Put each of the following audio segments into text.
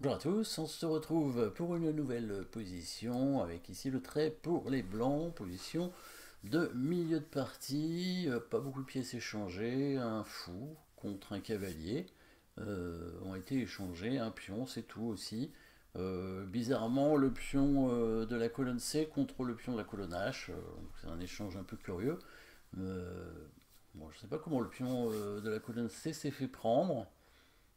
Bonjour à tous, on se retrouve pour une nouvelle position avec ici le trait pour les blancs, position de milieu de partie, pas beaucoup de pièces échangées, un fou contre un cavalier ont été échangés, un pion c'est tout aussi. Bizarrement le pion de la colonne C contre le pion de la colonne H, c'est un échange un peu curieux. Euh, bon, je ne sais pas comment le pion de la colonne C s'est fait prendre.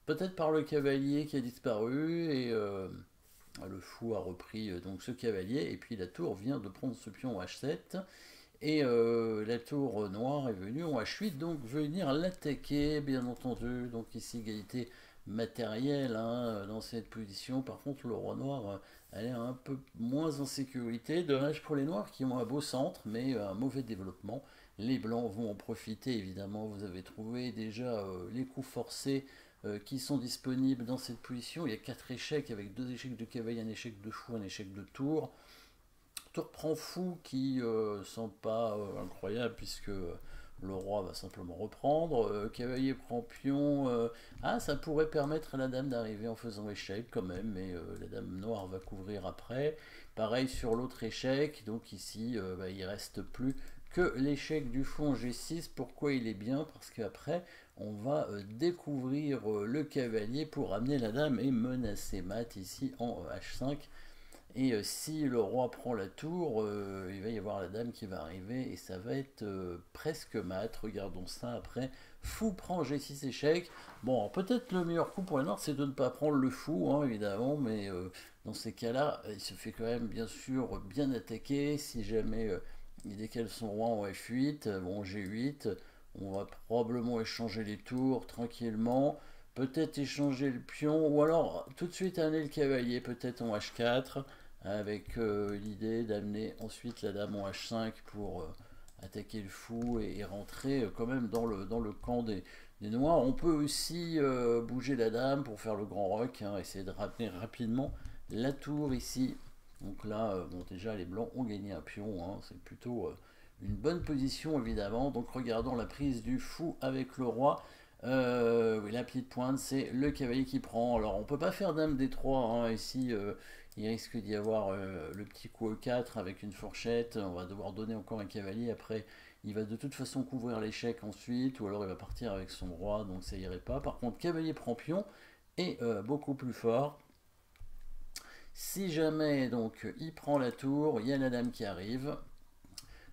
Peut-être par le cavalier qui a disparu et le fou a repris donc ce cavalier et puis la tour vient de prendre ce pion en H7 et la tour noire est venue en H8 donc venir l'attaquer bien entendu. Donc ici égalité matérielle hein, dans cette position. Par contre le roi noir elle est un peu moins en sécurité. Dommage pour les noirs qui ont un beau centre mais un mauvais développement. Les blancs vont en profiter évidemment. Vous avez trouvé déjà les coups forcés qui sont disponibles dans cette position. Il y a 4 échecs avec 2 échecs de cavalier, un échec de fou, un échec de tour. Tour prend fou qui sont pas incroyables puisque le roi va simplement reprendre. Cavalier prend pion. Ah, ça pourrait permettre à la dame d'arriver en faisant échec quand même, mais la dame noire va couvrir après. Pareil sur l'autre échec. Donc ici, il reste plus que l'échec du fou en G6. Pourquoi il est bien? Parce qu'après, on va découvrir le cavalier pour amener la dame et menacer mat ici en H5. Et si le roi prend la tour, il va y avoir la dame qui va arriver et ça va être presque mat. Regardons ça après. Fou prend G6 échec. Bon, peut-être le meilleur coup pour les noirs, c'est de ne pas prendre le fou, hein, évidemment, mais dans ces cas-là, il se fait quand même bien sûr bien attaquer. Si jamais il décale son roi en F8, bon, G8, on va probablement échanger les tours tranquillement. Peut-être échanger le pion, ou alors tout de suite amener le cavalier, peut-être en H4 avec l'idée d'amener ensuite la dame en H5 pour attaquer le fou et rentrer quand même dans le camp des noirs. On peut aussi bouger la dame pour faire le grand roc, hein, essayer de ramener rapidement la tour ici. Donc là, bon, déjà les blancs ont gagné un pion, hein, c'est plutôt une bonne position évidemment. Donc regardons la prise du fou avec le roi. Oui, la petite pointe, c'est le cavalier qui prend. Alors on peut pas faire dame D3 hein, ici. Il risque d'y avoir le petit coup E4 avec une fourchette. On va devoir donner encore un cavalier. Après, il va de toute façon couvrir l'échec ensuite. Ou alors il va partir avec son roi. Donc ça irait pas. Par contre, cavalier prend pion. Et beaucoup plus fort. Si jamais donc il prend la tour, il y a la dame qui arrive.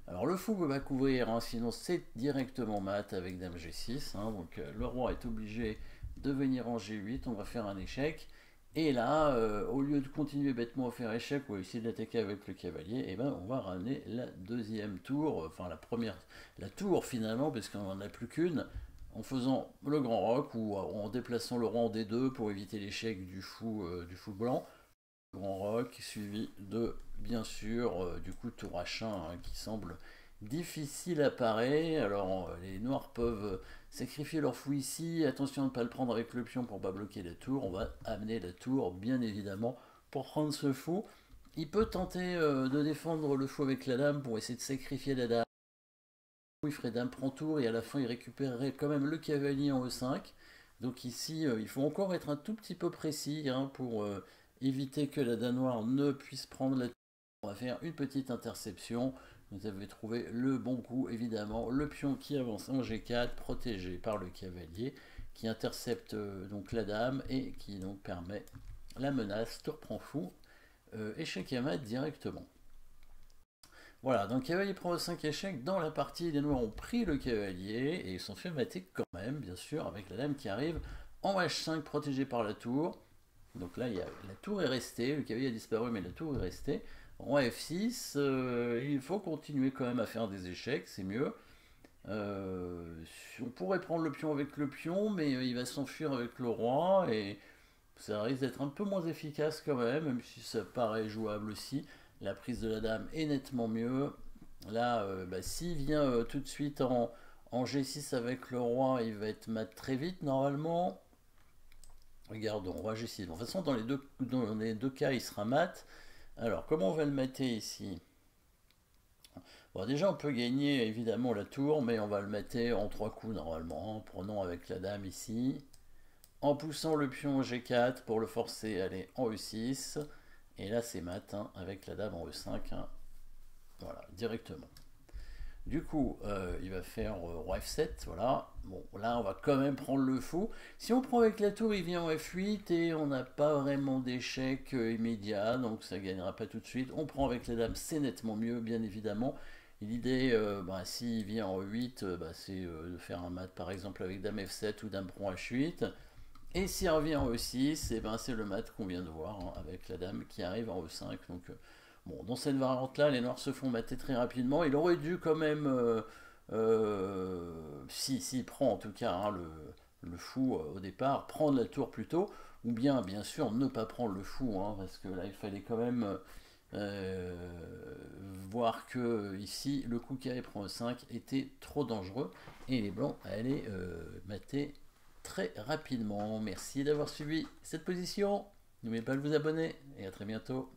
Alors le fou va couvrir, hein, sinon c'est directement mat avec dame G6. Hein, donc le roi est obligé de venir en G8. On va faire un échec. Et là, au lieu de continuer bêtement à faire échec ou à essayer d'attaquer avec le cavalier, et ben, on va ramener la deuxième tour, enfin la première, la tour finalement, parce qu'on n'en a plus qu'une, en faisant le grand roc ou en déplaçant le roi en D2 pour éviter l'échec du fou blanc. Grand roc suivi de, bien sûr, du coup tour H1 hein, qui semble difficile à parer. Alors les noirs peuvent sacrifier leur fou ici. Attention à ne pas le prendre avec le pion pour ne pas bloquer la tour. On va amener la tour, bien évidemment, pour prendre ce fou. Il peut tenter de défendre le fou avec la dame pour essayer de sacrifier la dame. Il ferait dame prend tour et à la fin il récupérerait quand même le cavalier en E5. Donc ici il faut encore être un tout petit peu précis hein, pour éviter que la dame noire ne puisse prendre la tour. On va faire une petite interception. Vous avez trouvé le bon coup évidemment. Le pion qui avance en G4 protégé par le cavalier qui intercepte donc la dame et qui donc permet la menace. Tour prend fou. Échec à mat directement. Voilà, donc cavalier prend 5 échecs. Dans la partie, les noirs ont pris le cavalier et ils sont fait mater quand même, bien sûr, avec la dame qui arrive en H5 protégée par la tour. Donc là, la tour est restée, le cavalier a disparu, mais la tour est restée. En F6, il faut continuer quand même à faire des échecs, c'est mieux. On pourrait prendre le pion avec le pion, mais il va s'enfuir avec le roi et ça risque d'être un peu moins efficace quand même si ça paraît jouable aussi. La prise de la dame est nettement mieux. Là, s'il vient tout de suite en G6 avec le roi, il va être mat très vite normalement. Regardons, roi G6. Bon, de toute façon, dans les deux cas, il sera mat. Alors, comment on va le mater ici? Bon, déjà, on peut gagner évidemment la tour, mais on va le mater en 3 coups normalement, en prenant avec la dame ici, en poussant le pion au G4 pour le forcer à aller en E6. Et là, c'est mat, hein, avec la dame en E5. Hein. Voilà, directement. Du coup, il va faire roi F7, voilà. Bon, là, on va quand même prendre le fou. Si on prend avec la tour, il vient en F8 et on n'a pas vraiment d'échec immédiat, donc ça ne gagnera pas tout de suite. On prend avec la dame, c'est nettement mieux, bien évidemment. L'idée, s'il vient en E8, c'est de faire un mat, par exemple, avec dame F7 ou dame prend H8. Et s'il revient en E6, c'est le mat qu'on vient de voir, hein, avec la dame qui arrive en E5. Donc, bon, dans cette variante-là, les noirs se font mater très rapidement. Il aurait dû quand même, s'il prend en tout cas, hein, le fou au départ, prendre la tour plus tôt, ou bien sûr ne pas prendre le fou, hein, parce que là il fallait quand même voir que ici le coup carré prend E5 était trop dangereux et les blancs allaient mater très rapidement. Merci d'avoir suivi cette position. N'oubliez pas de vous abonner et à très bientôt.